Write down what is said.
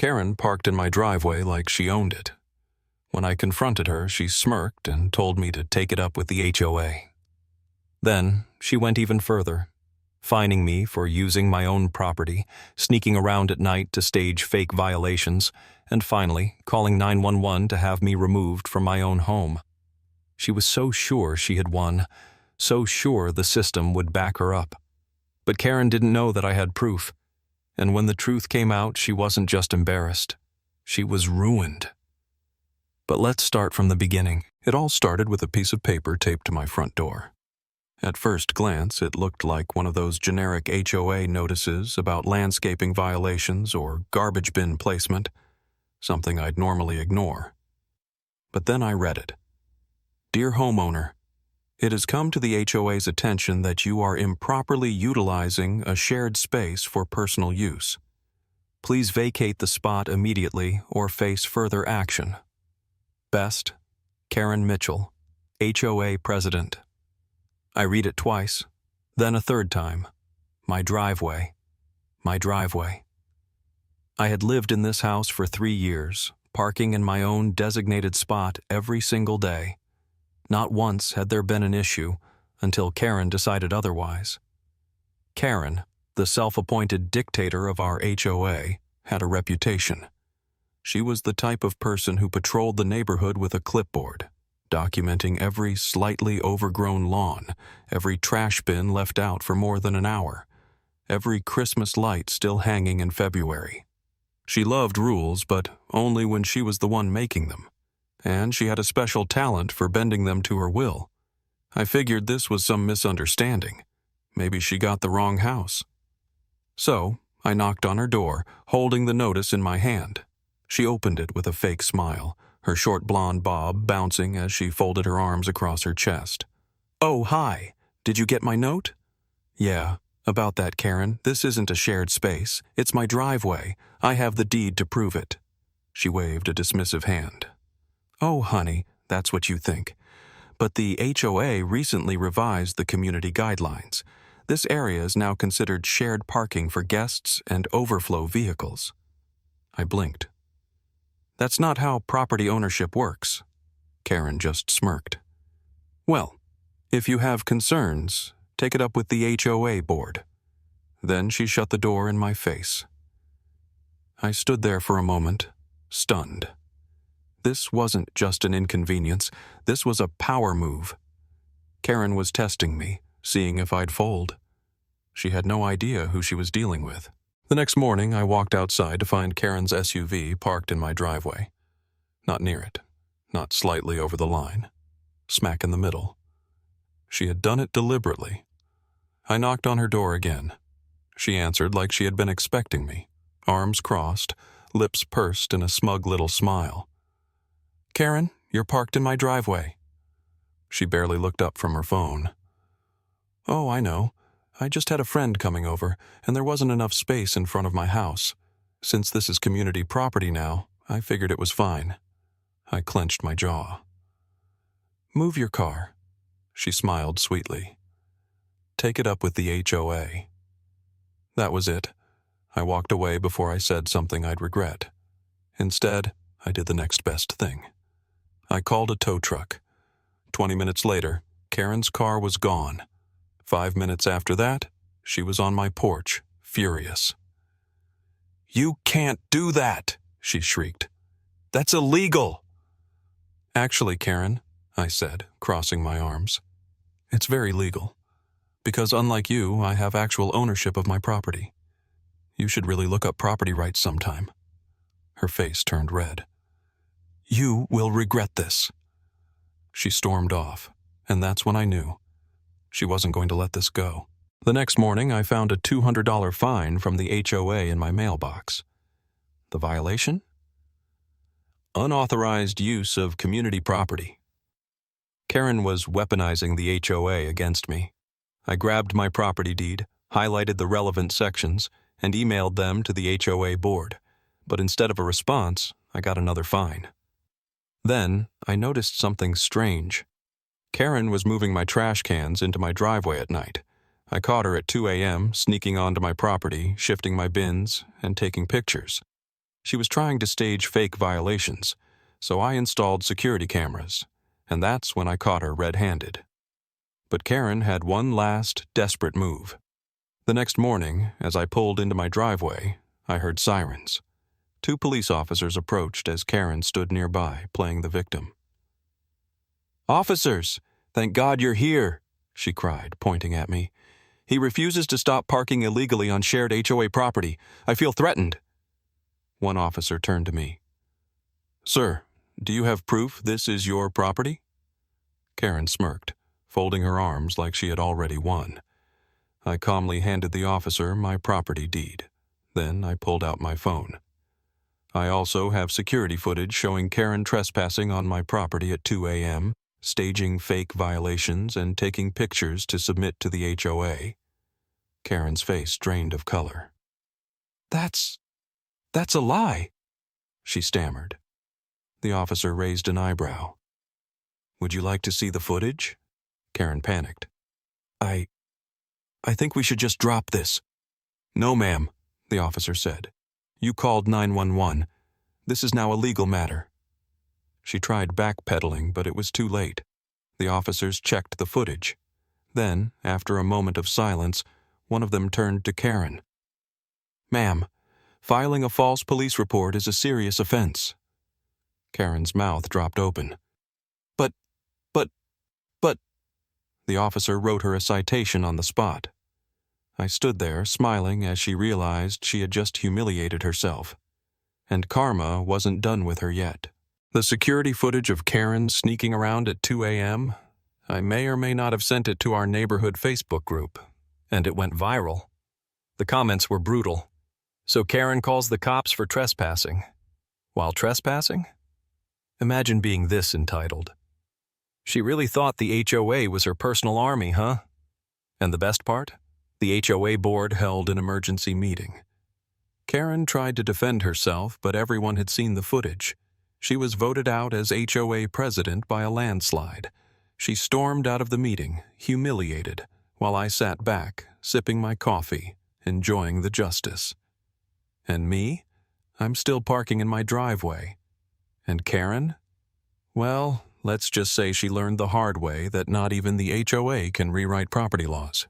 Karen parked in my driveway like she owned it. When I confronted her, she smirked and told me to take it up with the HOA. Then, she went even further, fining me for using my own property, sneaking around at night to stage fake violations, and finally calling 911 to have me removed from my own home. She was so sure she had won, so sure the system would back her up. But Karen didn't know that I had proof, and when the truth came out, she wasn't just embarrassed. She was ruined. But let's start from the beginning. It all started with a piece of paper taped to my front door. At first glance, it looked like one of those generic HOA notices about landscaping violations or garbage bin placement, something I'd normally ignore. But then I read it. Dear homeowner, it has come to the HOA's attention that you are improperly utilizing a shared space for personal use. Please vacate the spot immediately or face further action. Best, Karen Mitchell, HOA President. I read it twice, then a third time. My driveway. My driveway. I had lived in this house for 3 years, parking in my own designated spot every single day. Not once had there been an issue until Karen decided otherwise. Karen, the self-appointed dictator of our HOA, had a reputation. She was the type of person who patrolled the neighborhood with a clipboard, documenting every slightly overgrown lawn, every trash bin left out for more than an hour, every Christmas light still hanging in February. She loved rules, but only when she was the one making them, and she had a special talent for bending them to her will. I figured this was some misunderstanding. Maybe she got the wrong house. So, I knocked on her door, holding the notice in my hand. She opened it with a fake smile, her short blonde bob bouncing as she folded her arms across her chest. "Oh, hi. Did you get my note?" "Yeah, about that, Karen. This isn't a shared space. It's my driveway. I have the deed to prove it." She waved a dismissive hand. "Oh, honey, that's what you think. But the HOA recently revised the community guidelines. This area is now considered shared parking for guests and overflow vehicles." I blinked. "That's not how property ownership works." Karen just smirked. "Well, if you have concerns, take it up with the HOA board." Then she shut the door in my face. I stood there for a moment, stunned. This wasn't just an inconvenience, this was a power move. Karen was testing me, seeing if I'd fold. She had no idea who she was dealing with. The next morning, I walked outside to find Karen's SUV parked in my driveway. Not near it, not slightly over the line, smack in the middle. She had done it deliberately. I knocked on her door again. She answered like she had been expecting me, arms crossed, lips pursed in a smug little smile. "Karen, you're parked in my driveway." She barely looked up from her phone. "Oh, I know. I just had a friend coming over, and there wasn't enough space in front of my house. Since this is community property now, I figured it was fine." I clenched my jaw. "Move your car." She smiled sweetly. "Take it up with the HOA." That was it. I walked away before I said something I'd regret. Instead, I did the next best thing. I called a tow truck. 20 minutes later, Karen's car was gone. 5 minutes after that, she was on my porch, furious. "You can't do that," she shrieked. "That's illegal." "Actually, Karen," I said, crossing my arms, "it's very legal. Because unlike you, I have actual ownership of my property. You should really look up property rights sometime." Her face turned red. "You will regret this." She stormed off, and that's when I knew. She wasn't going to let this go. The next morning, I found a $200 fine from the HOA in my mailbox. The violation? Unauthorized use of community property. Karen was weaponizing the HOA against me. I grabbed my property deed, highlighted the relevant sections, and emailed them to the HOA board. But instead of a response, I got another fine. Then, I noticed something strange. Karen was moving my trash cans into my driveway at night. I caught her at 2 a.m., sneaking onto my property, shifting my bins, and taking pictures. She was trying to stage fake violations, so I installed security cameras, and that's when I caught her red-handed. But Karen had one last, desperate move. The next morning, as I pulled into my driveway, I heard sirens. 2 police officers approached as Karen stood nearby, playing the victim. "Officers, thank God you're here," she cried, pointing at me. "He refuses to stop parking illegally on shared HOA property. I feel threatened." One officer turned to me. "Sir, do you have proof this is your property?" Karen smirked, folding her arms like she had already won. I calmly handed the officer my property deed. Then I pulled out my phone. I also have security footage showing Karen trespassing on my property at 2 a.m., staging fake violations and taking pictures to submit to the HOA. Karen's face drained of color. That's a lie," she stammered. The officer raised an eyebrow. "Would you like to see the footage?" Karen panicked. I think we should just drop this." "No, ma'am," the officer said. "You called 911. This is now a legal matter." She tried backpedaling, but it was too late. The officers checked the footage. Then, after a moment of silence, one of them turned to Karen. "Ma'am, filing a false police report is a serious offense." Karen's mouth dropped open. But... The officer wrote her a citation on the spot. I stood there, smiling as she realized she had just humiliated herself. And karma wasn't done with her yet. The security footage of Karen sneaking around at 2 a.m., I may or may not have sent it to our neighborhood Facebook group, and it went viral. The comments were brutal. "So Karen calls the cops for trespassing. While trespassing? Imagine being this entitled. She really thought the HOA was her personal army, huh? And the best part? The HOA board held an emergency meeting. Karen tried to defend herself, but everyone had seen the footage. She was voted out as HOA president by a landslide. She stormed out of the meeting, humiliated, while I sat back, sipping my coffee, enjoying the justice. And me? I'm still parking in my driveway. And Karen? Well, let's just say she learned the hard way that not even the HOA can rewrite property laws.